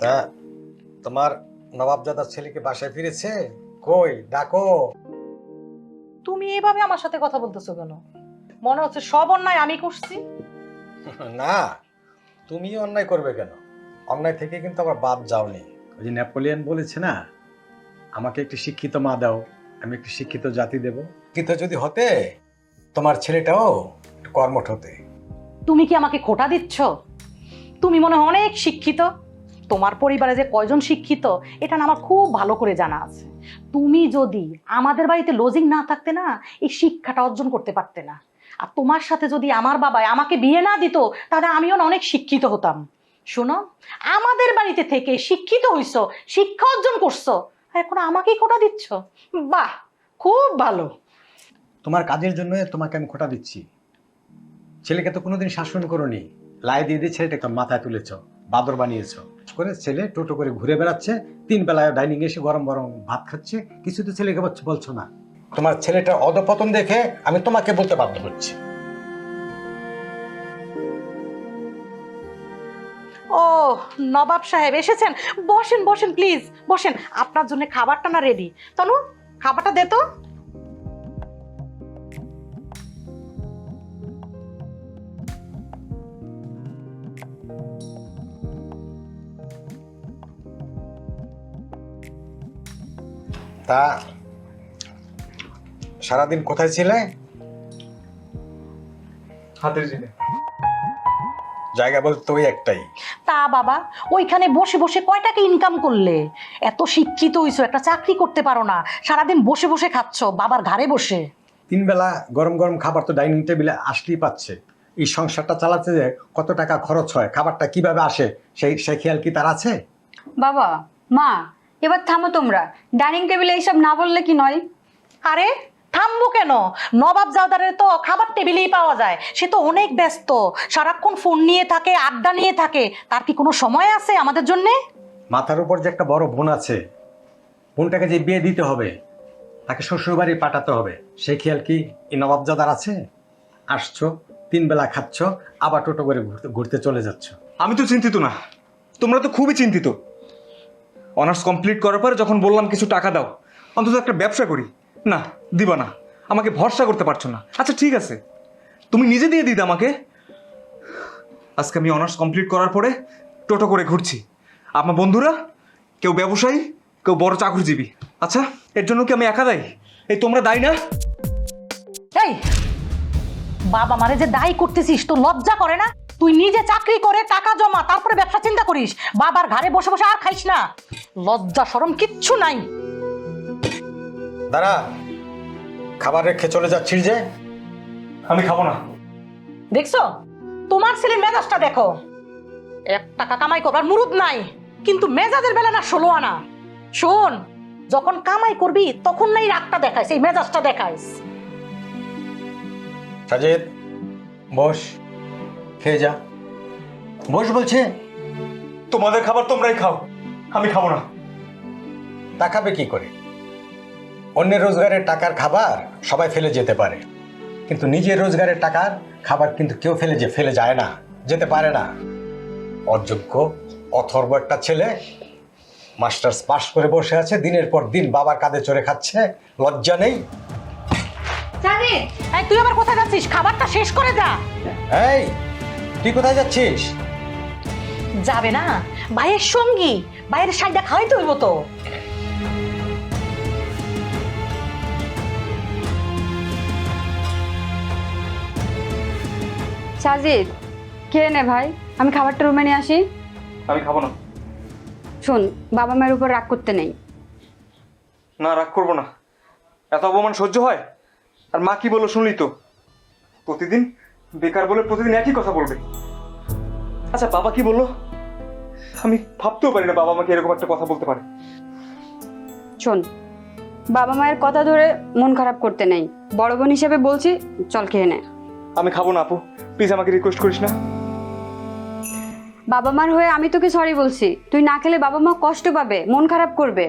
তা তোমার নবাবজাদার ছেলেকে বাসায় ফিরেছে? কই ডাকো। তুমি এভাবে আমার সাথে কথা বলতেছো কেন? মনে হচ্ছে সব অন্যায় আমি করছি। না, তুমি অন্যায় করবে কেন? অন্যায় থেকে কিন্তু আবার বাদ যাওনি। ওই যে নেপোলিয়ন বলেছে না, আমাকে একটি শিক্ষিত মা দাও, আমি একটি শিক্ষিত জাতি দেব। শিক্ষিত যদি হতে, তোমার ছেলেটাও একটু কর্মঠ হতে। তুমি কি আমাকে খোটা দিচ্ছ? তুমি মনে হয় অনেক শিক্ষিত। তোমার পরিবারে যে কয়জন শিক্ষিত এটা না আমার খুব ভালো করে জানা আছে। তুমি যদি আমাদের বাড়িতে লজিং না থাকতে না, এই শিক্ষাটা অর্জন করতে পারতে না। আর তোমার সাথে যদি আমার বাবা আমাকে বিয়ে না দিত, তাহলে আমিও না অনেক শিক্ষিত হতাম। শোনো, আমাদের বাড়িতে থেকে শিক্ষিত হইছো, শিক্ষা অর্জন করছো, আর এখন আমাকেই খোটা দিচ্ছ? বাহ, খুব ভালো। তোমার কাজের জন্য তোমাকে আমি খোটা দিচ্ছি। ছেলেকে তো কোনোদিন শাসন করোনি, লাই দিয়ে দিয়ে ছেলেটাকে মাথায় তুলেছ, বাদর বানিয়েছ। করে ছেলে টোটো করে ঘুরে বেড়াচ্ছে, 3 বেলায় ডাইনিং এসে গরম গরম ভাত খাচ্ছে, কিছু তো ছেলেকে বলছো না। তোমার ছেলেটার অধপতন দেখে আমি তোমাকে বলতে বাধ্য হচ্ছি। ও, নবাব সাহেব এসেছেন। বসেন বসেন, প্লিজ বসেন। আপনার জন্য খাবারটা না রেডি। তনু, খাবারটা দে তো। তা সারাদিন কোথায় ছিলে? হাতের জিনে। জায়গা বলতে ওই একটাই। তা বাবা, ওইখানে বসে বসে কয় টাকা ইনকাম করলে? এত শিক্ষিত হইছো, একটা চাকরি করতে পারো না, সারাদিন বসে বসে খাচ্ছ বাবার ঘাড়ে বসে। 3 বেলা গরম গরম খাবার তো ডাইনিং টেবিলে আসলেই পাচ্ছে। এই সংসারটা চালাতে যে কত টাকা খরচ হয়, খাবারটা কিভাবে আসে, সেই খেয়াল কি তার আছে? বাবা, মা, এবার থামো তোমরা। ডাইনিং টেবিলে এইসব না বললে কি নয়? আরে থামবো কেন? নবাব জাদারের তো খাবার টেবিলেই পাওয়া যায়। সে তো অনেক ব্যস্ত, সারাক্ষণ ফোন নিয়ে থাকে, আড্ডা নিয়ে থাকে। তার কি কোনো সময় আছে আমাদের জন্যে? মাথার উপর যে একটা বড় বোন আছে, বোনটাকে যে বিয়ে দিতে হবে, তাকে শ্বশুরবাড়ি পাঠাতে হবে, সেই খেয়াল কি এই নবাবজাদার আছে? আসছো, 3 বেলা খাচ্ছ, আবার টোটো করে ঘুরতে ঘুরতে চলে যাচ্ছ। আমি তো চিন্তিত না, তোমরা তো খুবই চিন্তিত। অনার্স কমপ্লিট করার পরে যখন বললাম কিছু টাকা দাও, অন্তত একটা ব্যবসা করি, না দিবা না, আমাকে ভরসা করতে পারছো না। আচ্ছা ঠিক আছে, তুমি নিজে দিয়ে দিতে আমাকে। আজকে আমি অনার্স কমপ্লিট করার পরে টোটো করে ঘুরছি। আমার বন্ধুরা কেউ ব্যবসায়ী, কেউ বড় চাকরিজীবী। আচ্ছা, এর জন্য কি আমি একা দায়ী? এই তোমরা দায়ী না? এই বাবা মারে যে দায়ী করতেছিস, তো লজ্জা করে না? তুই নিজে চাকরি করে টাকা জমা, তারপরে ব্যবসা চিন্তা করিস, বাবার ঘাড়ে বসে বসে আর খাইস না। লজ্জা শরম কিচ্ছু নাই। দাঁড়া, খাবার রেখে চলে যাচ্ছিস যে? আমি খাবো না। দেখছো, তোমার ছেলের মেজাজটা দেখো। 1 টাকা কামাই করবার মুরুদ নাই, কিন্তু মেজাজের বেলা না 16 আনা। শোন, যখন কামাই করবি তখন নাই রাগটা দেখাইস, এই মেজাজটা দেখাইস। সাজিদ, বস, খেয়ে যা। বস বলছে। তোমাদের খাবার তোমরাই খাও, আমি খাবো না। তা খাবে কি করে? অন্যের রোজগারের টাকার খাবার সবাই ফেলে যেতে পারে, কিন্তু নিজের রোজগারের টাকার খাবার কিন্তু কেউ ফেলে যায় না, যেতে পারে না। অযোগ্য অথর্ব একটা ছেলে মাস্টার্স পাশ করে বসে আছে, দিনের পর দিন বাবার কাঁধে চড়ে খাচ্ছে, লজ্জা নেই? এই তুই আবার কোথায় যাচ্ছিস? খাবারটা শেষ করে যা। এই, তুই কোথায় যাচ্ছিস? যাবে না? ভাইয়ের সঙ্গী, ভাইয়ের সাইডা খাওয়াইতে হইব তো। সাজিদ, খেয়ে নে ভাই, আমি খাবারটা রুমে নিয়ে আসি। আমি খাবো না। শোন, বাবা মায়ের উপর রাগ করতে নেই। না, রাগ করবো না। এত অপমান সহ্য হয়? আর মা কি বললো শুনলি তো? প্রতিদিন বেকার বলে প্রতিদিন একই কথা বলবে। আচ্ছা, বাবা কি বললো? আমি ভাবতেও পারি না বাবা আমাকে এরকম একটা কথা বলতে পারে। শোন, বাবা মায়ের কথা ধরে মন খারাপ করতে নেই। বড় বোন হিসেবে বলছি, চল খেয়ে নে। আমি খাবো না আপু, প্লিজ আমাকে রিকোয়েস্ট করিস না। বাবা মার হয়ে আমি তোকে সরি বলছি। তুই না খেলে বাবা মা কষ্ট পাবে, মন খারাপ করবে।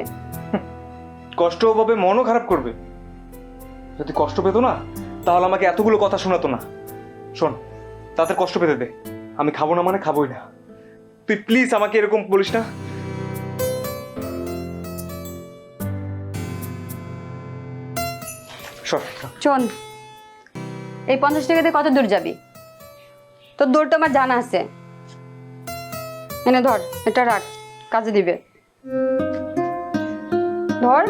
কষ্টও পাবে, মনও খারাপ করবে। যদি কষ্ট পেতো না তাহলে আমাকে এতগুলো কথা শোনাতো না। শোন, তাদের কষ্ট পেতে দে, আমি খাবো না মানে খাবোই না। তুই প্লিজ আমাকে এরকম বলিস না। সর। শোন, এই 50 টাকাতে কত দূর যাবি? তোর দূর তো আমার জানা আছে। এনে ধর, এটা রাখ, কাজে দিবে। ধর।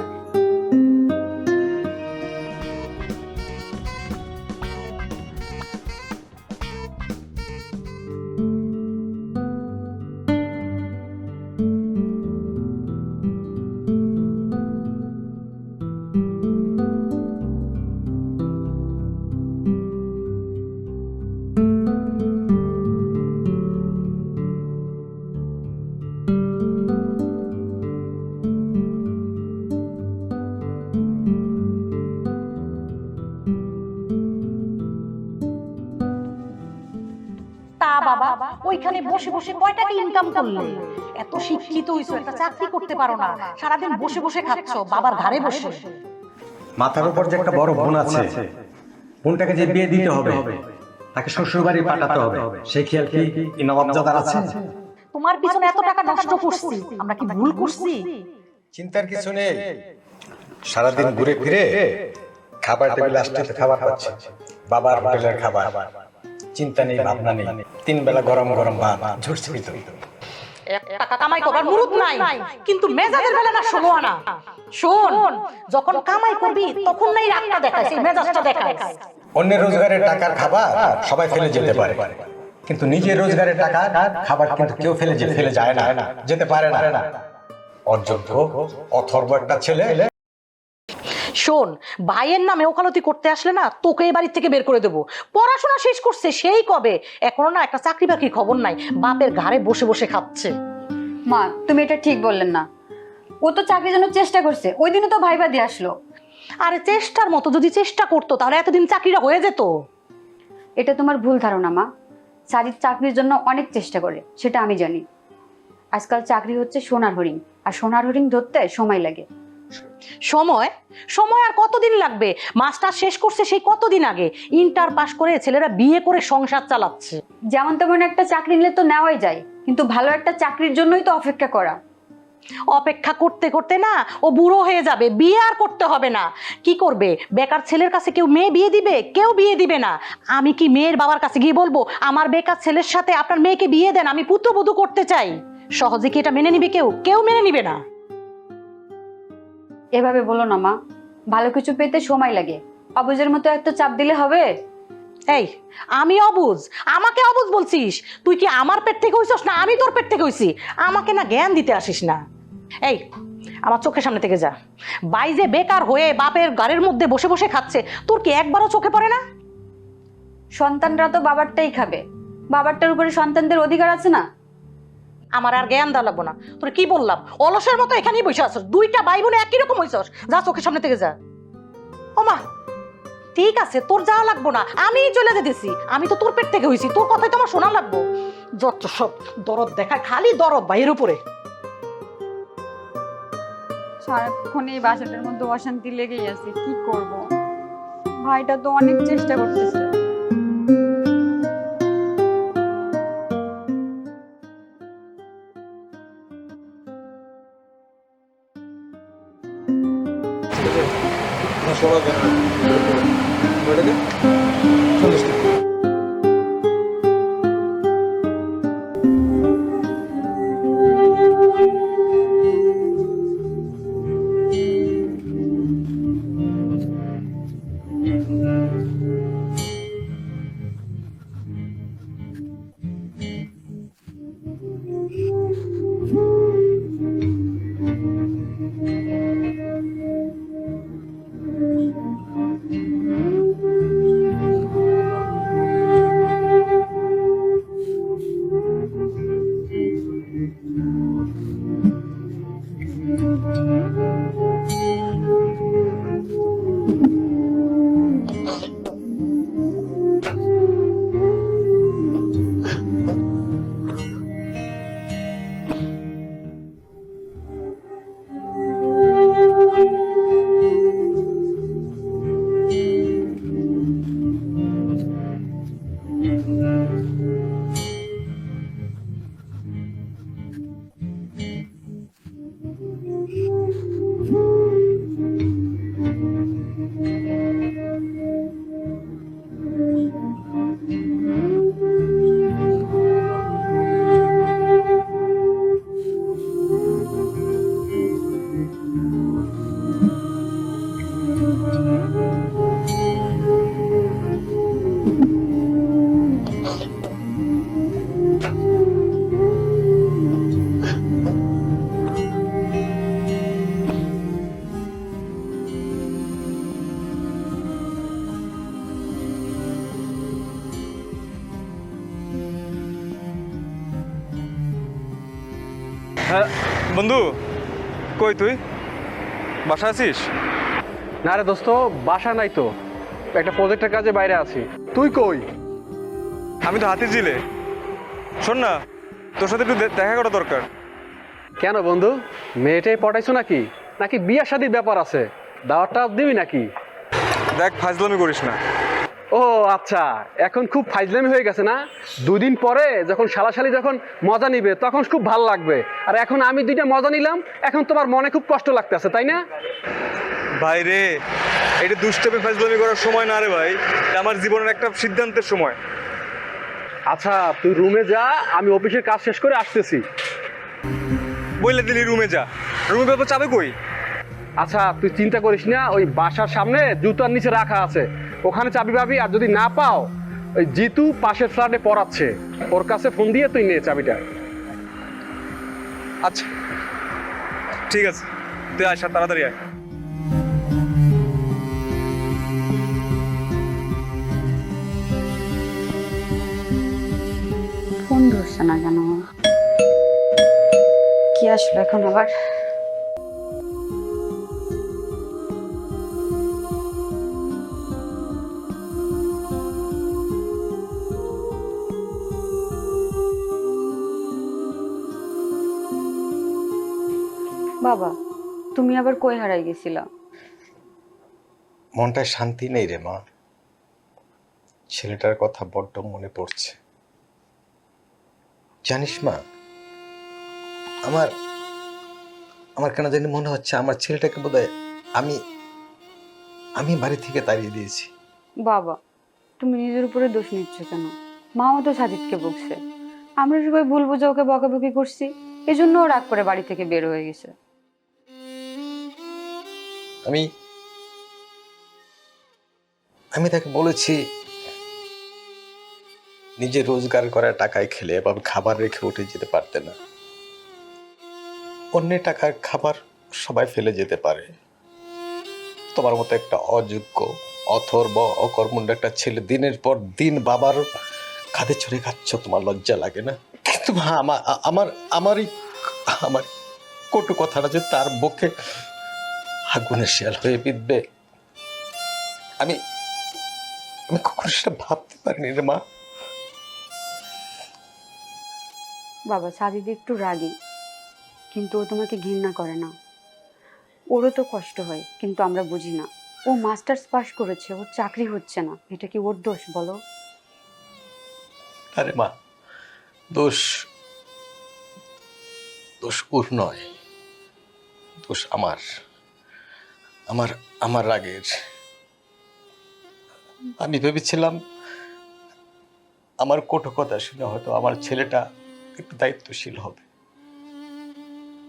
তা বাবা, ওইখানে বসে বসে কয় টাকা ইনকাম করলে? এত শিক্ষিত হইছো, একটা চাকরি করতে পারো না, সারাদিন বসে বসে খাচ্ছ বাবার ঘরে বসে। মাথার উপর যে একটা বড় বোন আছে, বোনটাকে যে বিয়ে দিতে হবে, তাকে শ্বশুর বাড়ি পাঠাতে হবে, সেই খেয়াল কি নবাবজাদার আছে? তোমার পিছনে এত টাকা নষ্ট করছি, আমরা কি ভুল করছি? চিন্তার কিছু নেই, সারাদিন ঘুরে ফিরে খাবার টেবিলে আসতে খাবার পাচ্ছে, বাবার হোটেলের খাবার, চিন্তা নেই ভাবনা নেই, 3 বেলা গরম গরম ভাত ঝরছে ভিতরে। টাকা কামাই করার মুরুদ নাই, কিন্তু মেজাজের বেলা না ষোলো আনা। শোন, যখন কামাই করবি তখন নাই রাগটা দেখাইস, এই মেজাজটা দেখাইস। অন্যের রোজগারের টাকার খাবার সবাই ফেলে যেতে পারে, কিন্তু নিজের রোজগারের টাকার খাবার কিন্তু কেউ ফেলে যায় না, যেতে পারে না। অযোগ্য অথর্ব একটা ছেলে। শোন, ভাইয়ের নামে ওকালতি করতে আসলে না তোকে এই বাড়ি থেকে বের করে দেবো। পড়াশোনা শেষ করছে সেই কবে, এখনো না একটা চাকরি বাকরি খবর নাই, বাপের ঘরে বসে বসে খাচ্ছে। মা, তুমি এটা ঠিক বললেন না। ও তো চাকরির জন্য চেষ্টা করছে, ওই দিনও তো ভাইবা দিয়ে আসলো। আরে চেষ্টার মতো যদি চেষ্টা করতো তাহলে এতদিন চাকরিটা হয়ে যেত। এটা তোমার ভুল ধারণা মা। সাজিদ চাকরির জন্য অনেক চেষ্টা করে, সেটা আমি জানি। আজকাল চাকরি হচ্ছে সোনার হরিণ, আর সোনার হরিণ ধরতে সময় লাগে। সময় সময় আর কতদিন লাগবে? মাস্টার শেষ করছে সেই কতদিন আগে, ইন্টার পাস করে ছেলেরা বিয়ে করে সংসার চালাচ্ছে। যেমন তেমন একটা চাকরি নিলে তো নেওয়াই যায়, কিন্তু ভালো একটা চাকরির জন্যই তো অপেক্ষা করা। অপেক্ষা করতে করতে না ও বুড়ো হয়ে যাবে, বিয়ে আর করতে হবে না। কি করবে? বেকার ছেলের কাছে কেউ মেয়ে বিয়ে দিবে? কেউ বিয়ে দিবে না। আমি কি মেয়ের বাবার কাছে গিয়ে বলবো আমার বেকার ছেলের সাথে আপনার মেয়েকে বিয়ে দেন, আমি পুত্রবধূ করতে চাই? সহজে কি এটা মেনে নিবে কেউ? কেউ মেনে নিবে না। এভাবে বলো না মা, ভালো কিছু পেতে সময় লাগে। অবুজের মতো এত চাপ দিলে হবে? এই, আমি অবুঝ? আমাকে অবুঝ বলছিস? তুই কি আমার পেট থেকে হইছস না আমি তোর পেট থেকে হইছি? আমাকে না জ্ঞান দিতে আসিস না। এই, আমার চোখের সামনে থেকে যা। বাই যে বেকার হয়ে বাপের গাড়ির মধ্যে বসে বসে খাচ্ছে, তোর কি একবারও চোখে পড়ে না? সন্তানরা তো বাবারটাই খাবে, বাবারটার উপরে সন্তানদের অধিকার আছে না? আমার আর জ্ঞান দেওয়া লাগবো না। তোর কি বললাম? অলসের মতো এখানেই বসে আছস, 2টা ভাই বোনে একই রকম হইছস। যা চোখের সামনে থেকে যা। ও মা, ঠিক আছে, তোর যাওয়া লাগবো না, আমি চলে যেতেছি। আমি তো তোর পেট থেকে হইছি, তোর কথাই তো আমার শোনা লাগবো। যত সব দরদ দেখায়, খালি দরদ ভাইয়ের উপরে। সারাক্ষণ এই বাসাটার মধ্যে অশান্তি লেগেই আছে, কি করব? ভাইটা তো অনেক চেষ্টা করতেছে। বন্ধু, কই তুই? বাসা আছিস? না রে দোস্ত, বাসা নাই তো, একটা প্রজেক্টের কাজে বাইরে আছি। তুই কই? আমি তো হাতির ঝিলে। শোন না, তোর সাথে একটু দেখা করা দরকার। কেন বন্ধু, মেয়েটাই পটাইছো নাকি? নাকি বিয়া শাদির ব্যাপার আছে? দাওয়াতটা দিবি নাকি? দেখ, ফাজলামি করিস না। ও আচ্ছা, এখন খুব ফাইজলামি হয়ে গেছে না? 2 দিন পরে যখন শালাশালি যখন মজা নিবে তখন খুব ভালো লাগবে, আর এখন আমি 2টা মজা নিলাম, এখন তোমার মনে খুব কষ্ট লাগতেছে, তাই না? ভাই রে, এটা দুষ্টামি ফাজলামি করার সময় না রে ভাই, এটা আমার জীবনের একটা সিদ্ধান্তের সময়। আচ্ছা তুই রুমে যা, আমি অফিসের কাজ শেষ করে আসতেছি। বললে দিলি রুমে যা, রুমে ব্যাপার চাবে কই? আচ্ছা তুই চিন্তা করিস না, ওই বাসার সামনে জুতার নিচে রাখা আছে, ওখানে চাবি পাবি। আর যদি না পাও, ওই জিতু পাশের ফ্ল্যাটে পড়াচ্ছে, ওর কাছে ফোন দিয়ে তুই নে চাবিটা। আচ্ছা ঠিক আছে, তুই আয়, তাড়াতাড়ি আয়। ফোন ধরছে না কেন? কি আসলো এখন আবার? বাবা, তুমি আবার কই হারাই গেছিলা? মনটায় শান্তি নেই রে মা, ছেলেটার কথা বড্ড মনে পড়ছে। জানিস মা, আমার আমার কেন জানি মনে হচ্ছে আমার ছেলেটাকে বোধহয় আমি আমি বাড়ি থেকে তাড়িয়ে দিয়েছি। বাবা, তুমি নিজের উপরে দোষ নিচ্ছ কেন? মাও তো সাজিদকে বকছে, আমরা সবাই ভুল বুঝে ওকে বকাবকি করছি, এজন্য ও রাগ করে বাড়ি থেকে বের হয়ে গেছে। আমি আমি তাকে বলেছি নিজে রোজগার করা টাকায় খেলে এভাবে খাবার রেখে উঠে যেতে পারতে না। অন্যের টাকার খাবার সবাই ফেলে যেতে পারে, তোমার মতো একটা অযোগ্য অথর্ব অকর্মণ্য একটা ছেলে দিনের পর দিন বাবার কাঁধে চড়ে খাচ্ছ, তোমার লজ্জা লাগে না? কিন্তু মা, আমার কটু কথাটা যে তার বুকে আগুনের শিয়াল হয়ে বিঁধবে, আমি আমি কখনো সেটা ভাবতে পারিনি রে মা। বাবা, সাজিদ একটু রাগী, কিন্তু ও তোমাকে ঘৃণা করে না। ওরও তো কষ্ট হয়, কিন্তু আমরা বুঝি না। ও মাস্টার্স পাস করেছে, ওর চাকরি হচ্ছে না, এটা কি ওর দোষ বলো? আরে মা, দোষ দোষ ওর নয়, দোষ আমার আমার আমার রাগের। আমি ভেবেছিলাম আমার কটু কথা শুনে হয়তো আমার ছেলেটা একটু দায়িত্বশীল হবে,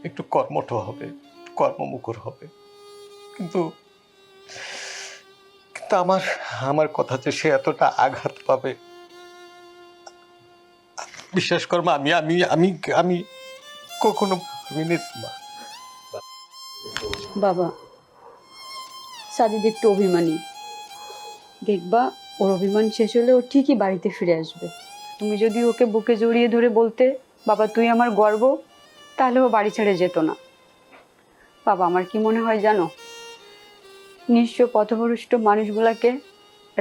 একটু কর্মঠ হবে, কর্মমুখর হবে, কিন্তু কিন্তু আমার আমার কথা যে সে এতটা আঘাত পাবে, বিশ্বাস কর মা, আমি আমি আমি আমি কখনো ভাবিনি মা। বাবা, সাজিদ একটু অভিমানী, দেখবা ওর অভিমান শেষ হলে ও ঠিকই বাড়িতে ফিরে আসবে। তুমি যদি ওকে বুকে জড়িয়ে ধরে বলতে, বাবা তুই আমার গর্ব, তাহলে ও বাড়ি ছেড়ে যেত না। বাবা, আমার কি মনে হয় জানো, নিঃস্ব পথভ্রষ্ট মানুষগুলাকে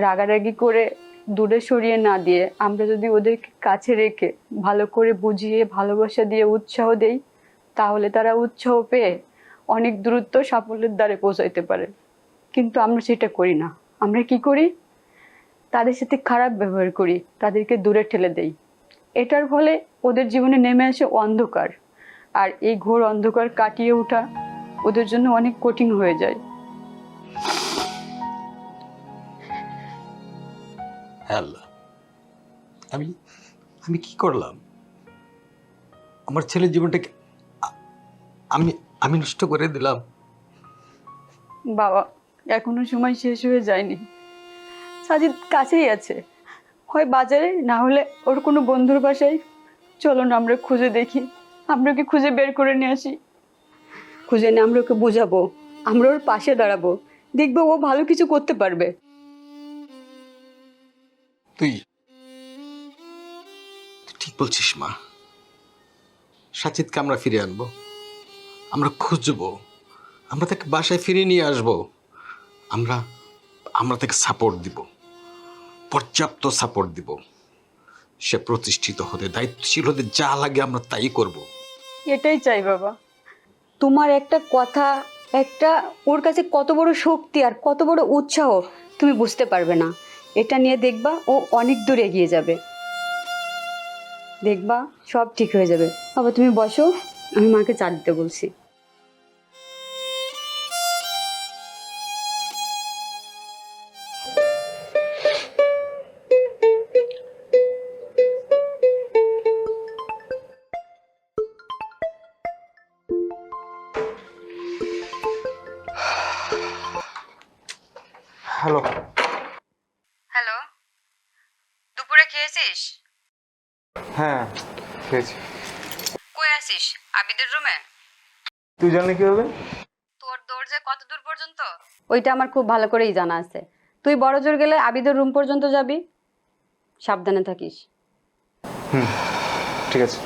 রাগারাগি করে দূরে সরিয়ে না দিয়ে আমরা যদি ওদেরকে কাছে রেখে ভালো করে বুঝিয়ে ভালোবাসা দিয়ে উৎসাহ দেই, তাহলে তারা উৎসাহ পেয়ে অনেক দূরত্ব সাফল্যের দ্বারে পৌঁছাইতে পারে। কিন্তু আমরা সেটা করি না। আমরা কি করি? তাদের সাথে খারাপ ব্যবহার করি, তাদেরকে দূরে ঠেলে দেই। এটার ফলে ওদের জীবনে নেমে আসে অন্ধকার, আর এই ঘোর অন্ধকার কাটিয়ে ওঠা ওদের জন্য অনেক কঠিন হয়ে যায়। আল্লাহ, আমি আমি কি করলাম? আমার ছেলের জীবনটাকে আমি আমি নষ্ট করে দিলাম। বাবা, এখনো সময় শেষ হয়ে যায়নি। সাজিদ কাছেই আছে, হয় বাজারে, না হলে ওর কোনো বন্ধুর বাসায়। চলো না আমরা খুঁজে দেখি, আমরা ওকে খুঁজে বের করে নিয়ে আসি। খুঁজে নিয়ে আমরা ওকে বোঝাবো, আমরা ওর পাশে দাঁড়াবো, দেখবো ও ভালো কিছু করতে পারবে। তুই ঠিক বলছিস মা, সাজিদকে আমরা ফিরে আনবো, আমরা খুঁজবো, আমরা তাকে বাসায় ফিরিয়ে নিয়ে আসবো, আমরা আমরা তাকে সাপোর্ট দিব, পর্যাপ্ত সাপোর্ট দিব। সে প্রতিষ্ঠিত হতে, দায়িত্বশীল হতে যা লাগে আমরা তাই করব। এটাই চাই বাবা। তোমার একটা কথা, একটা ওর কাছে কত বড় শক্তি আর কত বড় উৎসাহ তুমি বুঝতে পারবে না। এটা নিয়ে দেখবা ও অনেক দূর এগিয়ে যাবে, দেখবা সব ঠিক হয়ে যাবে। বাবা তুমি বসো, আমি মাকে চা দিতে বলছি। হ্যালো। হ্যালো, দুপুরে খেয়েছিস? হ্যাঁ খেয়েছি। কই আছিস? আবিদের রুমে? তুই জানলি কিভাবে? তোর দরজা কত দূর পর্যন্ত? ওইটা আমার খুব ভালো করেই জানা আছে। তুই বড় জোর গেলে আবিদের রুম পর্যন্ত যাবি, সাবধানে থাকিস। ঠিক আছে।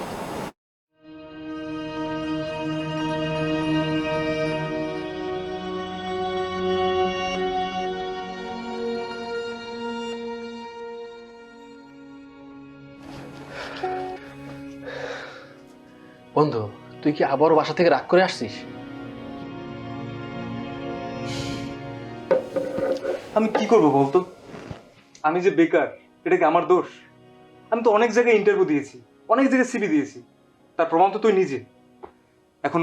বন্ধু, তুই কি আবারও বাসা থেকে রাগ করে আসছিস? আমি কি করব বলতো? আমি যে বেকার, এটা কি আমার দোষ? আমি তো অনেক জায়গায় ইন্টারভিউ দিয়েছি, অনেক জায়গায় সিভি দিয়েছি, তার প্রমাণ তো তুই নিজে। এখন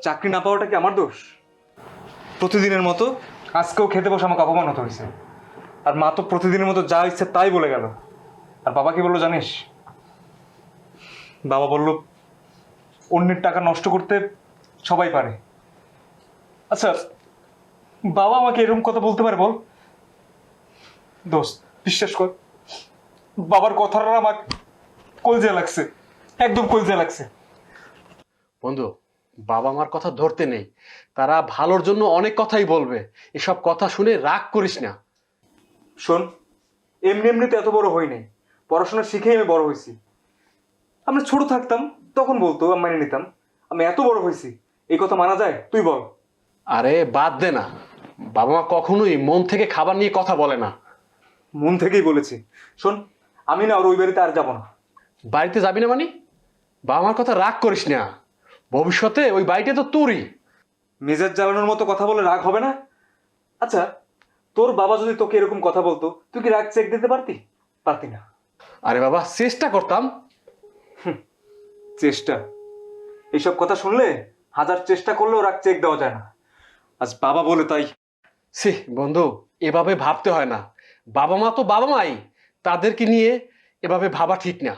চাকরি না পাওয়াটা কি আমার দোষ? প্রতিদিনের মতো আজকেও খেতে বসে আমাকে অপমান হতে হয়েছে। আর মা তো প্রতিদিনের মতো যা ইচ্ছে তাই বলে গেল। আর বাবা কি বললো জানিস? বাবা বলল অন্যের টাকা নষ্ট করতে সবাই পারে। আচ্ছা, বাবা আমাকে এরকম কথা বলতে পারে বল? দোস্ত বিশ্বাস কর, বাবার কথাটা আমার কলজে লাগছে, একদম কলজে লাগছে। বন্ধু, বাবা মার কথা ধরতে নেই, তারা ভালোর জন্য অনেক কথাই বলবে। এসব কথা শুনে রাগ করিস না। শোন, এমনি এমনিতে এত বড় হই নাই, পড়াশোনা শিখেই আমি বড় হয়েছি। আমরা ছোট থাকতাম তখন বলতো, আমি মেনে নিতাম। আমি এত বড় হয়েছি, এই কথা মানা যায়? তুই বল। আরে বাদ দে না, বাবা মা কখনোই মন থেকে খাবার নিয়ে কথা বলে না। মন থেকেই বলেছি। শোন, আমি না ওর ওই বাড়িতে আর যাবো না। বাড়িতে যাবি না মানে? বাবা মার কথা রাগ করিস না, ভবিষ্যতে ওই বাড়িটা তো তোরই। মেজাজ জ্বালানোর মতো কথা বলে রাগ হবে না? আচ্ছা, তোর বাবা যদি তোকে এরকম কথা বলতো, তুই কি রাগ চেক দিতে পারতি? পারতি না। আরে বাবা, চেষ্টা করতাম। চেষ্টা? এইসব কথা শুনলে হাজার চেষ্টা করলেও রাগ চেক দেওয়া যায় না। আজ বাবা বলে তাই। সে বন্ধু, এভাবে ভাবতে হয় না। বাবা মা তো বাবা মাই, তাদেরকে নিয়ে এভাবে ভাবা ঠিক না।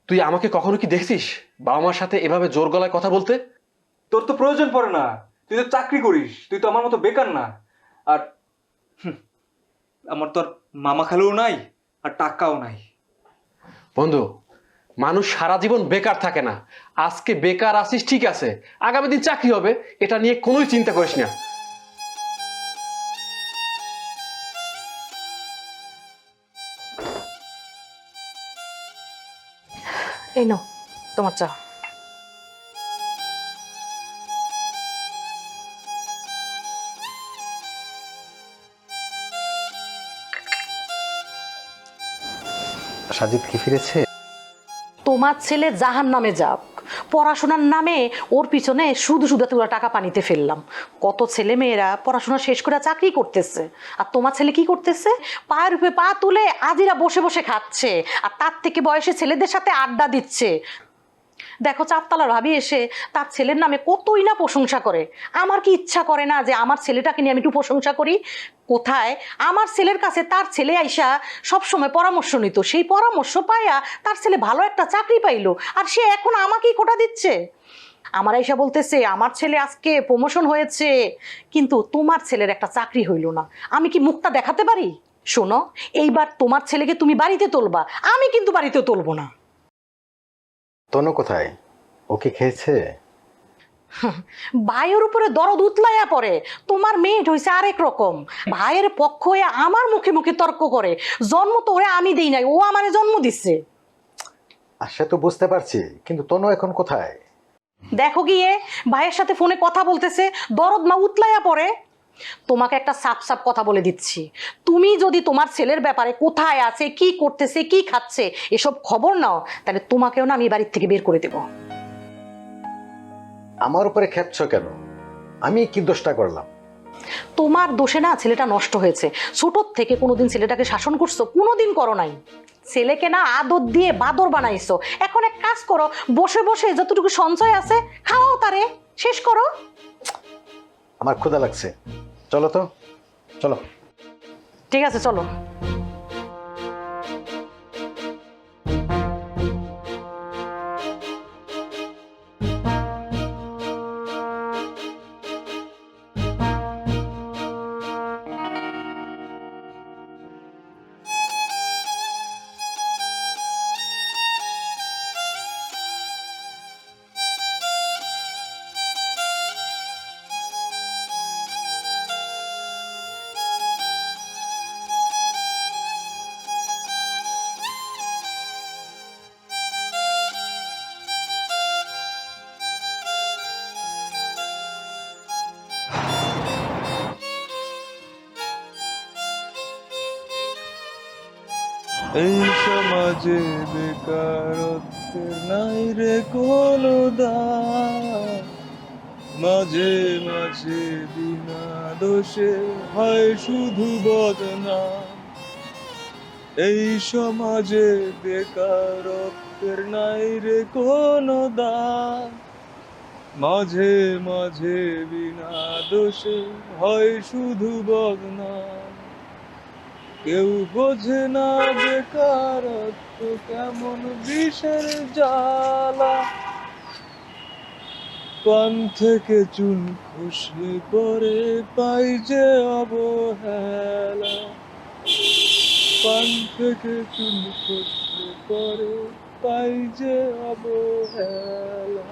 তুই আমাকে কখনো কি দেখছিস বাবা মার সাথে এভাবে জোর গলায় কথা বলতে? তোর তো প্রয়োজন পড়ে না, তুই তো চাকরি করিস, তুই তো আমার মতো বেকার না। আর আমার তো আর মামা খালুও নাই, আর টাকাও নাই। বন্ধু, মানুষ সারা জীবন বেকার থাকে না। আজকে বেকার আছিস ঠিক আছে, আগামী দিন চাকরি হবে, এটা নিয়ে কোনোই চিন্তা করিস না। এই নাও তোমার চা। সাজিদ কি ফিরেছে? তোমার ছেলে জাহান নামে যাক, পড়াশোনার নামে ওর পিছনে শুধু শুধু এতগুলো টাকা পানিতে ফেললাম। কত ছেলে মেয়েরা পড়াশোনা শেষ করে চাকরি করতেছে, আর তোমার ছেলে কি করতেছে? পায়ের উপরে পা তুলে আজিরা বসে বসে খাচ্ছে, আর তার থেকে বয়সে ছেলেদের সাথে আড্ডা দিচ্ছে। দেখো, চারতলার ভাবি এসে তার ছেলের নামে কতই না প্রশংসা করে। আমার কি ইচ্ছা করে না যে আমার ছেলেটাকে নিয়ে আমি একটু প্রশংসা করি? কোথায় আমার ছেলের কাছে তার ছেলে আইসা সবসময় পরামর্শ নিত, সেই পরামর্শ পাইয়া তার ছেলে ভালো একটা চাকরি পাইলো, আর সে এখন আমাকেই খোটা দিচ্ছে। আমার আইসা বলতেছে আমার ছেলে আজকে প্রমোশন হয়েছে, কিন্তু তোমার ছেলের একটা চাকরি হইল না। আমি কি মুখটা দেখাতে পারি? শোনো, এইবার তোমার ছেলেকে তুমি বাড়িতে তুলবা, আমি কিন্তু বাড়িতে তুলবো না। তনু কোথায়? ও কি খেয়েছে? ভাইয়ের উপরে দরদ উতলাইয়া পড়ে। তোমার মেয়ে হয়েছে আরেক রকম, ভাইয়ের পক্ষ হয়ে আমার মুখে মুখে তর্ক করে। জন্ম তো ওরে আমি দেই নাই, ও আমারে জন্ম দিচ্ছে। আর সে তো বুঝতে পারছি, কিন্তু তনু এখন কোথায়? দেখো গিয়ে ভাইয়ের সাথে ফোনে কথা বলতেছে, দরদ মা উতলাইয়া পড়ে। তোমাকে একটা সাপ সাপ কথা বলে দিচ্ছি, তুমি যদি তোমার ছেলের ব্যাপারে কোথায় আছে, কি করতেছে, কি খাচ্ছে এসব খবর নাও, তাহলে তোমাকেও না আমি বাড়ির থেকে বের করে দেব। আমার উপরে খেপছ কেন? আমি কি দোষটা করলাম? তোমার দোষে না ছেলেটা নষ্ট হয়েছে। ছোটোর থেকে কোনোদিন ছেলেটাকে শাসন করছো? কোনোদিন করো নাই। ছেলেকে না আদর দিয়ে বাদর বানাইছো। এখন এক কাজ করো, বসে বসে যতটুকু সঞ্চয় আছে খাওয়াও তারে, শেষ করো। আমার ক্ষুধা লাগছে, চলো তো, চলো। ঠিক আছে, চলো। এই সমাজে বেকারত্বের নাই রে কোনো দাম, মাঝে মাঝে বিনা দোষে হয় শুধু বদনাম। এই সমাজে বেকারত্বের নাই রে কোনো দাম, মাঝে মাঝে বিনা দোষে হয় শুধু বদনাম। কেউ বোঝে না বেকারত্ব কেমন বিষের জ্বালা, পান থেকে চুন খসলে পরে পাই যে অবহেলা, পান থেকে চুন খসলে পরে পাই যে অবহেলা।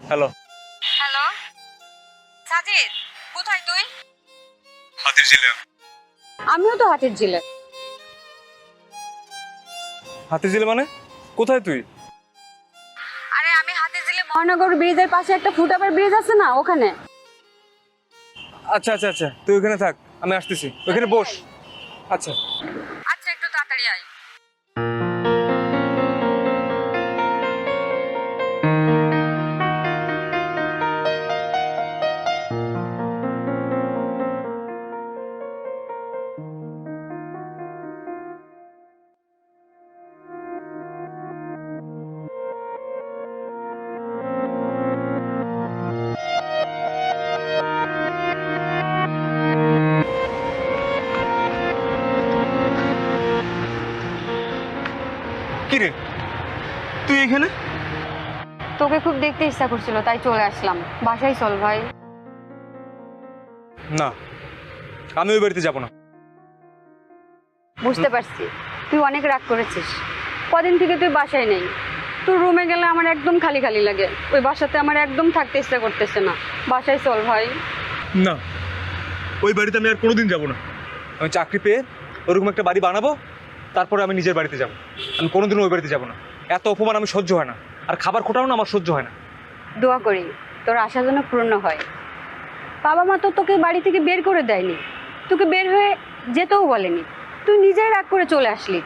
হ্যালো হ্যালো সাজিদ, কোথায় তুই? হাতির ঝিলে। আমিও তো হাতির ঝিলে। হাতির ঝিলে মানে? কোথায় তুই? আরে আমি হাতির ঝিলে মহানগর ব্রিজের পাশে একটা ফুটওভার ব্রিজ আছে না, ওখানে। আচ্ছা আচ্ছা আচ্ছা, তুই ওখানে থাক, আমি আসতেছি, ওখানে বস। আচ্ছা আচ্ছা, একটু তাড়াতাড়ি আয়। কি রে, তুই এখানে? তোকে খুব দেখতে ইচ্ছা করছিল, তাই চলে আসলাম। বাসায় চল ভাই। না, আমি ওই বাড়িতে যাব না। বুঝতে পারছি তুই অনেক রাগ করেছিস। কদিন থেকে তুই বাসায় নেই। তোর রুমে গেলে আমার একদম খালি খালি লাগে। ওই বাসাতে আমার একদম থাকতে ইচ্ছা করতেছে না। বাসায় চল ভাই। না, ওই বাড়িতে আমি আর কোনোদিন যাব না। আমি চাকরি পেয়ে ওরকম একটা বাড়ি বানাবো, তারপরে আমি নিজের বাড়িতে যাব। আমি কোনোদিনও ওই বাড়িতে যাব না। এত অপমান আমি সহ্য হয় না, আর খাবার খোটাও না আমার সহ্য হয় না। দোয়া করি তোর আশা যেন পূর্ণ হয়। বাবা মা তো তোকে বাড়ি থেকে বের করে দেয়নি, তোকে বের হয়ে যেতেও বলেনি। তুই নিজেই রাগ করে চলে আসলি।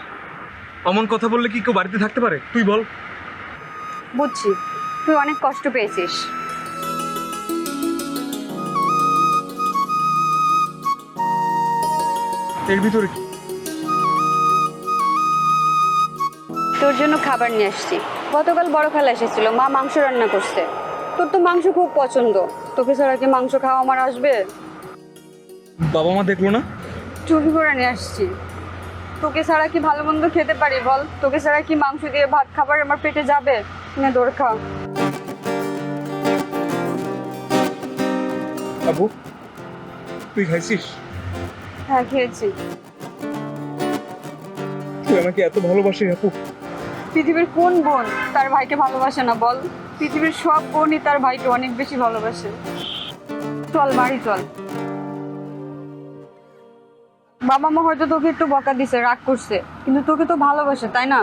অমন কথা বললে কি কেউ বাড়িতে থাকতে পারে? তুই বল। বুঝছি তুই অনেক কষ্ট পেয়েছিস। এর ভিতরে কি? তোর জন্য খাবার নিয়ে আসছি। গতকাল বড় খালা এসেছিল, মা মাংস রান্না করছে। তোর তো মাংস খুব পছন্দ, তোকে ছাড়া কি মাংস খাওয়া আমার আসবে? বাবা মা দেখলো না? চুরি করে নিয়ে আসছি। তোকে ছাড়া কি ভালো মন্দ খেতে পারি বল? তোকে ছাড়া কি মাংস দিয়ে ভাত খাবার আমার পেটে যাবে? না, দৌড় খা। আবু, তুই খাইছিস? হ্যাঁ, খেয়েছি। তুই আমাকে এত ভালোবাসিস আপু? পৃথিবীর কোন বোন তার ভাইকে ভালোবাসে না বল? পৃথিবীর সব বোনই তার ভাইকে অনেক বেশি ভালোবাসে। চল বাড়ি চল। বাবা মা হয়তো তোকে একটু বকা দিছে, রাগ করছে, কিন্তু তোকে তো ভালোবাসে, তাই না?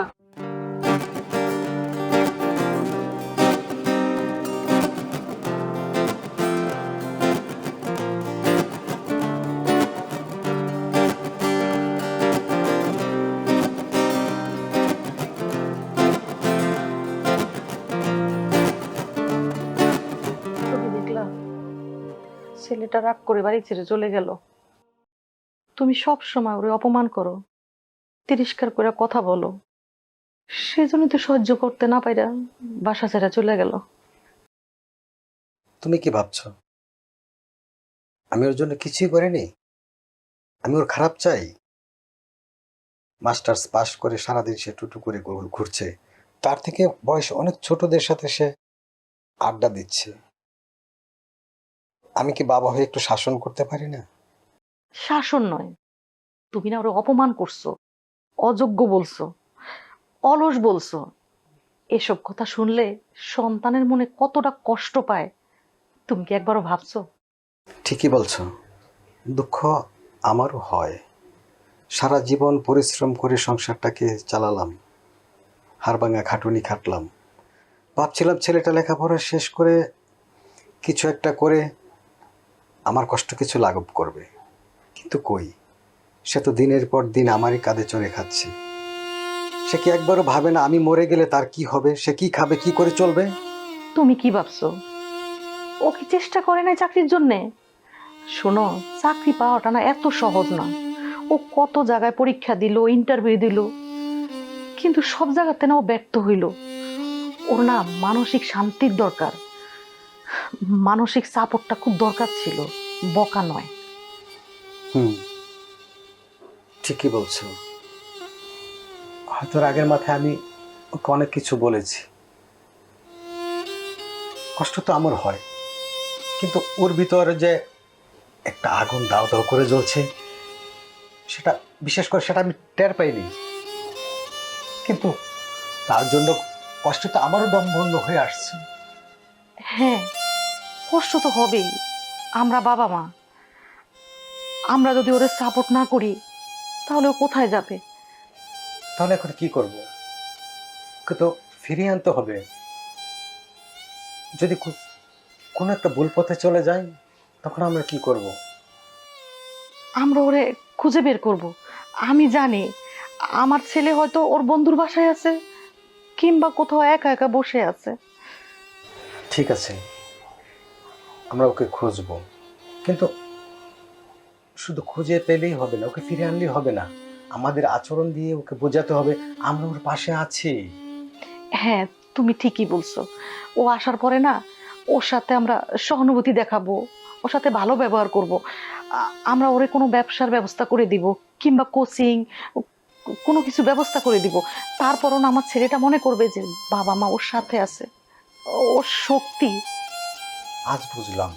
তুমি দেখলা ছেলেটা রাগ করে বাড়ি ছেড়ে চলে গেল। তুমি সব সময় ওরে অপমান করো, তিরস্কার করে কথা বলো, সেজন্য তো সহ্য করতে না পাইরা বাসা ছেড়ে চলে গেল। তুমি কি ভাবছো আমি ওর জন্য কিছুই করিনি? আমি ওর খারাপ চাই? মাস্টার্স পাস করে সারাদিন সে টুটু করে ঘুরছে, তার থেকে বয়স অনেক ছোটদের সাথে সে আড্ডা দিচ্ছে। আমি কি বাবা হয়ে একটু শাসন করতে পারি না? শাসন নয়, তুমি না ওরে অপমান করছো, অযোগ্য বলছো, অলস বলছো। এসব কথা শুনলে সন্তানের মনে কতটা কষ্ট পায় তুমি কি একবারও ভাবছো? ঠিকই বলছো, দুঃখ আমারও হয়। সারা জীবন পরিশ্রম করে সংসারটাকে চালালাম, হাড়ভাঙা খাটুনি খাটলাম। ভাবছিলাম ছেলেটা লেখাপড়া শেষ করে কিছু একটা করে আমার কষ্ট কিছু লাঘব করবে, কিন্তু কই, সে তো দিনের পর দিন আমারই কাঁধে চড়ে খাচ্ছে। সে কি একবারও ভাবে না আমি মরে গেলে তার কি হবে, সে কি খাবে, কি করে চলবে? তুমি কি ভাবছো ও কি চেষ্টা করে নাই চাকরির জন্যে? শোনো, চাকরি পাওয়াটা না এত সহজ না। ও কত জায়গায় পরীক্ষা দিল, ইন্টারভিউ দিল, কিন্তু সব জায়গাতে না ও ব্যর্থ হইল। ওর না মানসিক শান্তির দরকার, মানসিক সাপোর্টটা খুব দরকার ছিল, বকা নয়। ঠিকই বলছো। হয়তো রাগের মাথায় আমি ওকে অনেক কিছু বলেছি, কষ্ট তো আমার হয়, কিন্তু ওর ভিতরে যে একটা আগুন দাও দাও করে জ্বলছে, সেটা বিশেষ করে সেটা আমি টের পাইনি। কিন্তু তার জন্য কষ্ট তো আমারও দম বন্ধ হয়ে আসছে। হ্যাঁ, কষ্ট তো হবেই। আমরা বাবা মা, আমরা যদি ওরে সাপোর্ট না করি তাহলে ও কোথায় যাবে? তাহলে এখন কি করব? ওকে তো ফিরিয়ে আনতে হবে। যদি কোনো একটা ভুল পথে চলে যায় তখন আমরা কি করব? আমরা ওরে খুঁজে বের করব। আমি জানি আমার ছেলে হয়তো ওর বন্ধুর বাসায় আছে, কিংবা কোথাও একা একা বসে আছে। ঠিক আছে, আমরা ওকে খুঁজবো, কিন্তু শুধু খুঁজে পেলেই হবে না, ওকে ফিরে আনলেই হবে না। আমাদের আচরণ দিয়ে ওকে বোঝাতে হবে আমরা ওর পাশে আছি। হ্যাঁ, তুমি ঠিকই বলছো। ও আসার পরে না ওর সাথে আমরা সহানুভূতি দেখাবো, ওর সাথে ভালো ব্যবহার করব। আমরা ওরে কোনো ব্যবসার ব্যবস্থা করে দিব, কিংবা কোচিং, কোনো কিছু ব্যবস্থা করে দিব। তারপরও না আমার ছেলেটা মনে করবে যে বাবা মা ওর সাথে আছে, ওর শক্তি। আজ বুঝলাম,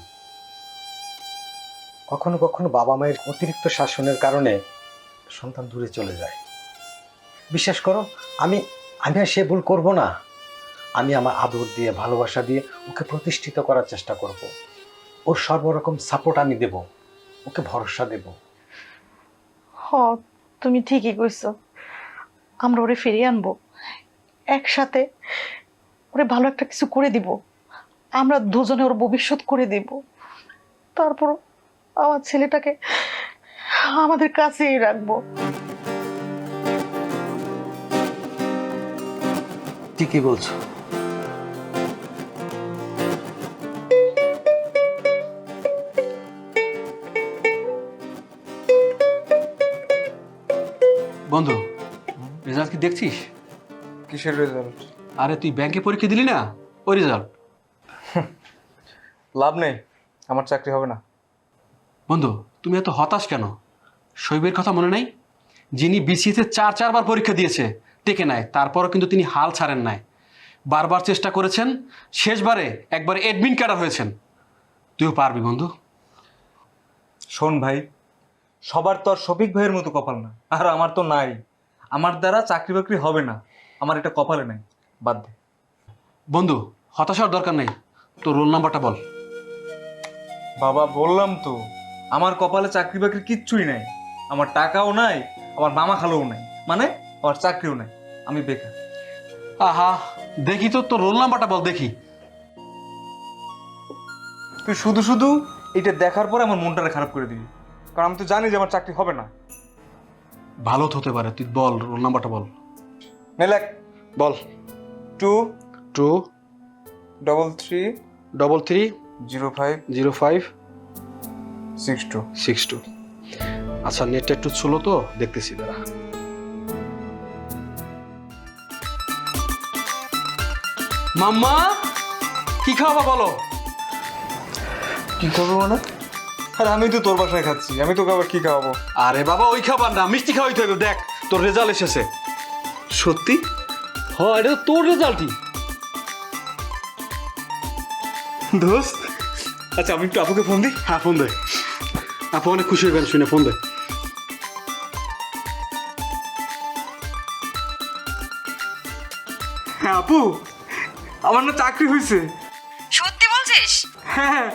কখনো কখনো বাবা মায়ের অতিরিক্ত শাসনের কারণে সন্তান দূরে চলে যায়। বিশ্বাস করো, আমি আমি আর সে ভুল করব না। আমি আমার আদর দিয়ে, ভালোবাসা দিয়ে ওকে প্রতিষ্ঠিত করার চেষ্টা করব। ওর সর্বরকম সাপোর্ট আমি দেব, ওকে ভরসা দেব। হ, তুমি ঠিকই কইছো। আমরা ওরে ফিরিয়ে আনবো, একসাথে ওরে ভালো একটা কিছু করে দিব। আমরা দুজনে ওর ভবিষ্যৎ করে দিব। তারপর আমার ছেলেটাকে আমাদের কাছেই রাখবো। ঠিকই বলছো। বন্ধু, রেজাল্ট কি দেখছিস? কিসের রেজাল্ট? আরে তুই ব্যাংকে পরীক্ষা দিলি না, ওই রেজাল্ট। লাভ নেই, আমার চাকরি হবে না। বন্ধু, তুমি এত হতাশ কেন? শৈবের কথা মনে নাই? যিনি বিসিএসে 4বার পরীক্ষা দিয়েছে, টেকে নাই, তারপরও কিন্তু তিনি হাল ছাড়েন নাই। বারবার চেষ্টা করেছেন, শেষবারে একবার অ্যাডমিন ক্যাডার হয়েছেন। তুইও পারবি বন্ধু। শোন ভাই, সবার তো আর শফিক ভাইয়ের মতো কপাল না, আর আমার তো নাই। আমার দ্বারা চাকরি বাকরি হবে না, আমার এটা কপালে নাই, বাদ দে। বন্ধু হতাশার দরকার নেই, তোর রোল নাম্বারটা বল। বাবা বললাম তো, আমার কপালে চাকরি বাকরি কিচ্ছুই নাই, আমার টাকাও নাই, আমার মামা খালোও নাই, মানে আমার চাকরিও নাই, আমি বেকার। আহা, দেখি তো তোর রোল নাম্বারটা বল দেখি। তুই শুধু শুধু এটা দেখার পরে আমার মনটা খারাপ করে দিবি, কারণ আমি তো জানি যে আমার চাকরি হবে না। ভালো তো হতে পারে, তুই বল রোল নাম্বারটা বল। নেলেক বল। 2 2 3 3 3 05 05 62। 62। আচ্ছা, নেটটা একটু স্লো তো, দেখতেছি দাঁড়া। মাম্মা, কি খাওয়াবা বলো? কি খাবো মানে? আরে আমি তো তোর বাসায় খাচ্ছি, আমি তোকে আবার কি খাওয়াবো? আরে বাবা, ওই খাবার না, মিষ্টি খাওয়াইতে হবে। দেখ তোর রেজাল্ট এসেছে। সত্যি? হ্যাঁ, এটা তো তোর রেজাল্টই। দোস্ত, আচ্ছা আমি একটু আপুকে ফোন দিই। হ্যাঁ, ফোন দে। আপু অনেক খুশি হইবেন শুনে, ফোন দে। হ্যাঁ আপু, আমার না চাকরি হয়েছে। সত্যি বলছিস? হ্যাঁ,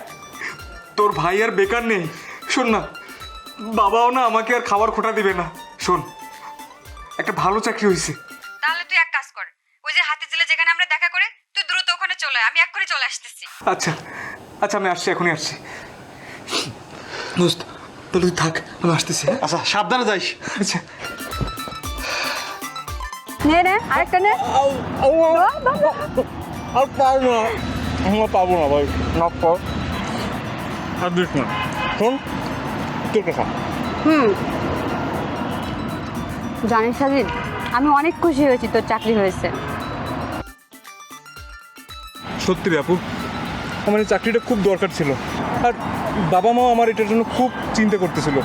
তোর ভাই আর বেকার নেই। শোন না, বাবাও না আমাকে আর খাবার খোটা দিবে না। শোন, একটা ভালো চাকরি হয়েছে। তাহলে তুই এক কাজ কর, ওই যে হাতিঝিলে যেখানে আমরা দেখা করে, তুই দ্রুত ওখানে চলে আয়, আমি এক্ষুনি চলে আসতেছি। আচ্ছা আচ্ছা, আমি আসছি, এখনই আসছি। দোস্ত তাহলে তুই থাক, আমি আসতেছি। হ্যাঁ? আচ্ছা, সাবধানে যাইস। আচ্ছা। নে নে, আরেকটা নে। আর পারবো না, আমরা পাবো না ভাই, না পার আর দিস না। শোন, তোর কথা। জানিস সাজিদ, আমি অনেক খুশি হয়েছি তোর চাকরি হয়েছে। সত্যি রে আপু, আমার এই চাকরিটা খুব দরকার ছিল, আর বাবা মাও আমার এটার জন্য খুব চিন্তা করতেছিল।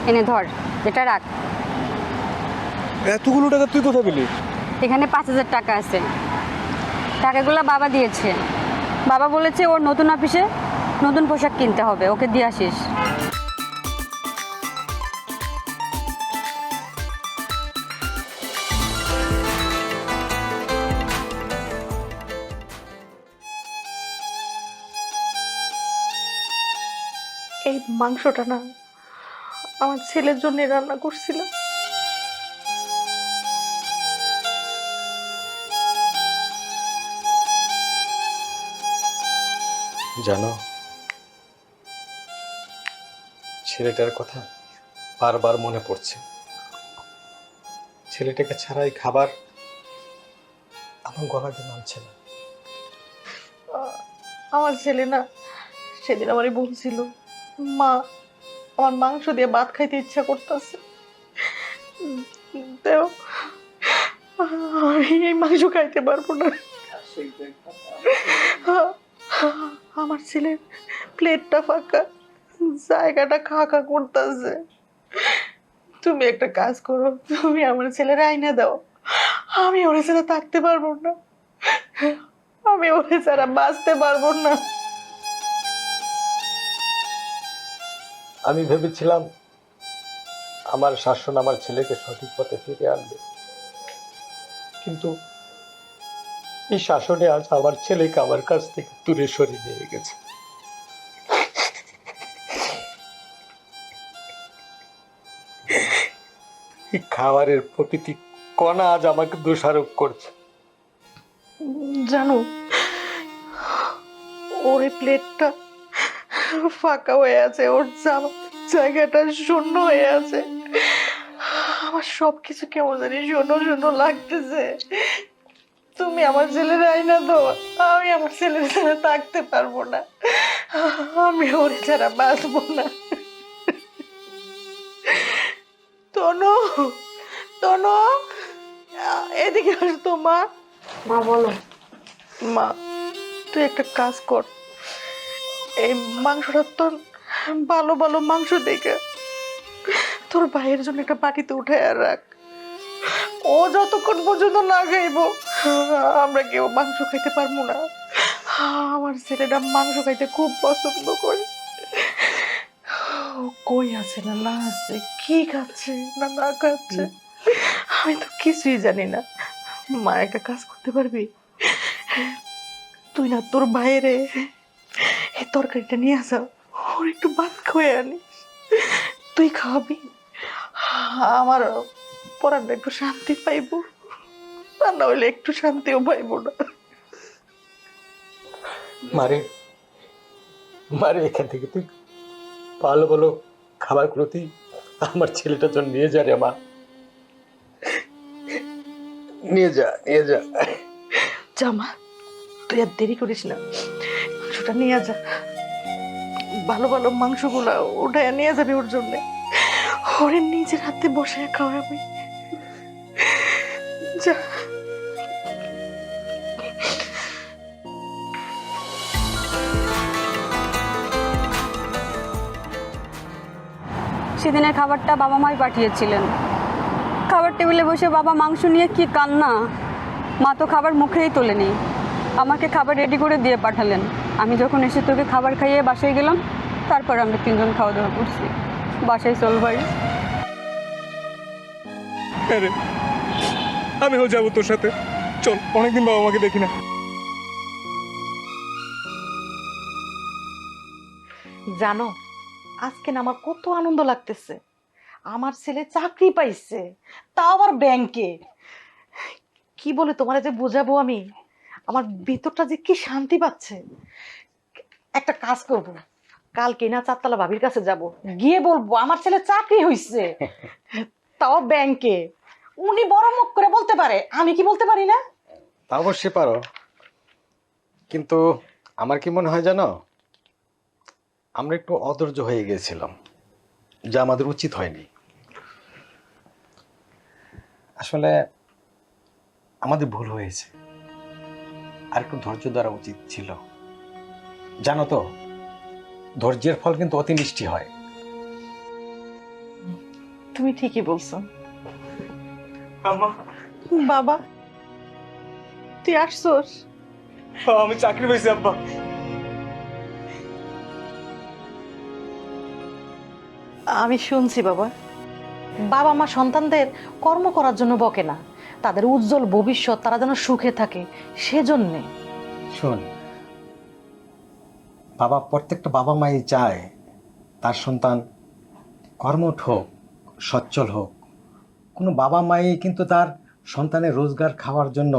এনে ধর, এটা রাখ। এতগুলো টাকা তুই কোথায় পেলি? এখানে 5,000 টাকা আছে, টাকাগুলো বাবা দিয়েছে। বাবা বলেছে ওর নতুন অফিসে নতুন পোশাক কিনতে হবে, ওকে দিয়ে আসিস। এই মাংসটা না আমার ছেলের জন্য রান্না করছিলাম। জানো, ছেলেটার কথা বারবার মনে পড়ছে। ছেলেটাকে ছাড়াই খাবার আমার গলাতে নামছে না। আমার ছেলে না সেদিন আমারই বলছিল, মা আমার মাংস দিয়ে ভাত খাইতে ইচ্ছা করতেছে, আমি এই মাংস খাইতে পারবো না। আমার ছেলের প্লেটটা ফাঁকা, জায়গাটা খাকা করতেছে। তুমি একটা কাজ করো, তুমি আমার ছেলের আইনা দাও, আমি ওরে ছাড়া থাকতে পারবো না, আমি ওরে ছাড়া বাঁচতে পারবো না। আমি ভেবেছিলাম আমার শাসন আমার ছেলেকে সঠিক পথে ফিরে আনবে, কিন্তু এই শাসনে আজ আমার ছেলেকে আমার কাছ থেকে দূরে সরিয়ে নিয়ে গেছে। এই খাবারের প্রতিটি কণা আজ আমাকে দোষারোপ করছে। জানো, ওর এই প্লেটটা ফাঁকা হয়ে আছে, ওর জায়গাটা শূন্য হয়ে আছে। আমার সবকিছু কেমন জানি শূন্য শূন্য লাগতেছে। তুমি আমার ছেলের আইনা দাও, আমি আমার ছেলের ছাড়া থাকতে পারবো না, আমি ওর ছাড়া বাঁচবো না। তনু, তনু, এদিকে আসতো মা। মা বলো। মা, তুই একটা কাজ কর, এই মাংসটা তোর ভালো ভালো মাংস দেখে তোর ভাইয়ের জন্য একটা বাটিতে উঠে আর রাখ। ও যতক্ষণ পর্যন্ত না খাইব আমরা কেউ মাংস খাইতে পারবো না। আমার ছেলেটা মাংস খাইতে খুব পছন্দ করে, কই আছে না না আছে, কি খাচ্ছে না না খাচ্ছে, আমি তো কিছুই জানি না। মা, একটা কাজ করতে পারবি? তুই না তোর বাইরে এই তরকারিটা নিয়ে আসা, ওর একটু ভাত খোয়ে আনিস, তুই খাওয়াবি, আমার পরানটা একটু শান্তি পাইবো, তা না হলে একটু শান্তিও পাইবো না। মারে, মারে, এখান থেকে তুই ভালো ভালো খাবারগুলো তুই আমার ছেলেটার জন্য নিয়ে যা রে মা, নিয়ে যা, নিয়ে যা। জামা, তুই আর দেরি করিস না, মাংসটা নিয়ে যা, ভালো ভালো মাংসগুলা ওটাই নিয়ে যাবি ওর জন্য, ওরে নিজের হাতে বসে খাওয়াবি, যা। সেদিনের খাবারটা বাবা মাই পাঠিয়েছিলেন। খাবার টেবিলে বসে বাবা মাংস নিয়ে কি কান্না! মা তো খাবার মুখেই তোলেনি, আমাকে খাবার রেডি করে দিয়ে পাঠালেন। আমি যখন এসে তোকে খাবার খাইয়ে বাসায় গেলাম, তারপর আমরা তিনজন খাওয়া দাওয়া করছি। বাসায় চল ভাই। হ্যাঁ রে, আমিও যাবো তোর সাথে, চল। অনেকদিন বাবা মাকে দেখি না। জানো, আজকে না আমার কত আনন্দ লাগতেছে, আমার ছেলে চাকরি পাইছে, তাও আবার ব্যাংকে। কি বলে তোমার যে বোঝাবো আমি, আমার ভিতরটা যে কি শান্তি পাচ্ছে। একটা কাজ করব, কালকে না চারতলা ভাবির কাছে যাব, গিয়ে বলবো আমার ছেলে চাকরি হইছে, তাও ব্যাংকে। উনি বড় মুখ করে বলতে পারে, আমি কি বলতে পারি না? তা অবশ্যই পারো, কিন্তু আমার কি মনে হয় জানো, আমরা একটু অধৈর্য হয়ে গিয়েছিলাম, যা আমাদের উচিত হয়নি। আসলে আমাদের ভুল হয়েছে, আর একটু ধৈর্য ধরা উচিত ছিল। জানো তো, ধৈর্যের ফল কিন্তু অতি মিষ্টি হয়। তুমি ঠিকই বলছো। আম্মা, বাবা, তুই আসছোস? আমি চাকরি পেয়েছি আব্বা। আমি শুনছি বাবা, বাবা মা সন্তানদের কর্ম করার জন্য বকে না, তাদের উজ্জ্বল ভবিষ্যৎ তারা যেন সুখে থাকে সেজন্যে। শোন বাবা, প্রত্যেকটা বাবা মাই চায় তার সন্তান কর্মঠ হোক, সচ্ছল হোক। কোনো বাবা মাই কিন্তু তার সন্তানের রোজগার খাওয়ার জন্য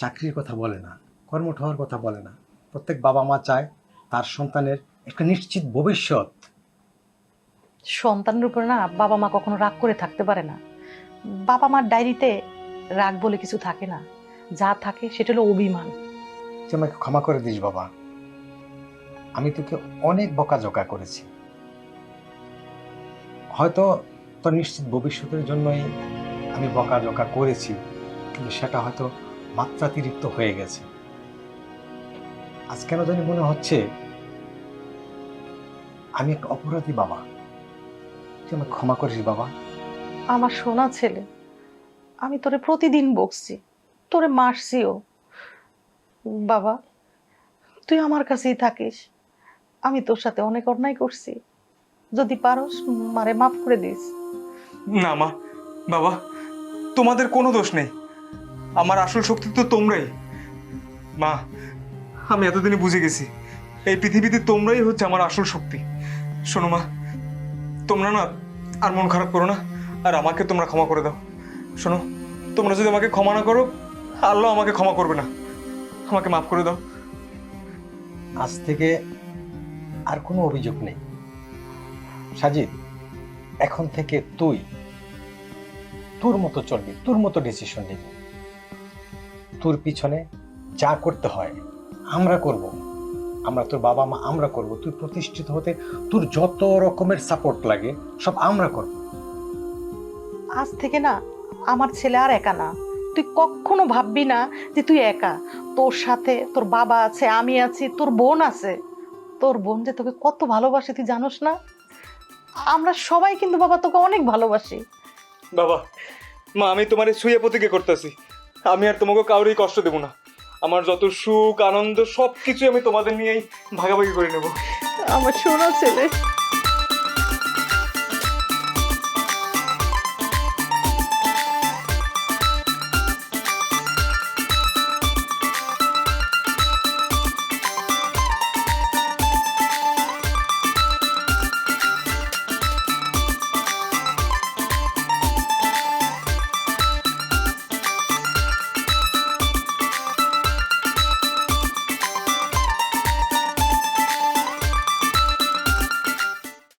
চাকরির কথা বলে না, কর্মঠ হওয়ার কথা বলে না। প্রত্যেক বাবা মা চায় তার সন্তানের একটা নিশ্চিত ভবিষ্যৎ। সন্তানের উপর না বাবা মা কখনো রাগ করে থাকতে পারে না। বাবা মার ডায়েরিতে রাগ বলে কিছু থাকে না, যা থাকে সেটা হলো অভিমান। তুই আমাকে ক্ষমা করে দিস বাবা, আমি তোকে অনেক বকাঝকা করেছি। হয়তো তোর নিশ্চিত ভবিষ্যতের জন্যই আমি বকাঝকা করেছি, কিন্তু সেটা হয়তো মাত্রাতিরিক্ত হয়ে গেছে। আজ কেন জানি মনে হচ্ছে আমি একটা অপরাধী বাবা। তুই আমাকে ক্ষমা করিস বাবা। আমার সোনা ছেলে, আমি তোরে প্রতিদিন বকছি, তোরে মারছিও। বাবা, তুই আমার কাছেই থাকিস, আমি তোর সাথে অনেক অন্যায় করছি, যদি পারোস মারে মাফ করে দিস। না মা, বাবা, তোমাদের কোনো দোষ নেই, আমার আসল শক্তি তো তোমরাই। মা, আমি এতদিনে বুঝে গেছি, এই পৃথিবীতে তোমরাই হচ্ছে আমার আসল শক্তি। শোনো মা, তোমরা না আর মন খারাপ করো না, আর আমাকে তোমরা ক্ষমা করে দাও। শোনো, তোমরা যদি আমাকে ক্ষমা না করো, আল্লাহ আমাকে ক্ষমা করবে না। আমাকে মাফ করে দাও। আজ থেকে আর কোনো অভিযোগ নেই সাজিদ। এখন থেকে তুই তোর মতো চলবি, তোর মতো ডিসিশন নিবি। তোর পিছনে যা করতে হয় আমরা করব, আমরা তোর বাবা মা আমরা করব। তুই প্রতিষ্ঠিত হতে তোর যত রকমের সাপোর্ট লাগে সব আমরা করব। আজ থেকে না আমার ছেলে আর একা না, তুই কখনো ভাববি না যে তুই একা। তোর সাথে তোর বাবা আছে, আমি আছি, তোর বোন আছে। তোর বোন যে তোকে কত ভালোবাসে তুই জানোস না? আমরা সবাই কিন্তু বাবা তোকে অনেক ভালোবাসি। বাবা মা, আমি তোমার শুয়ে প্রতিজ্ঞা করতেছি, আমি আর তোমাকে কাউরেই কষ্ট দেবো না। আমার যত সুখ আনন্দ সব কিছু আমি তোমাদের নিয়েই ভাগাভাগি করে নেব। আমার সোনা ছেলে।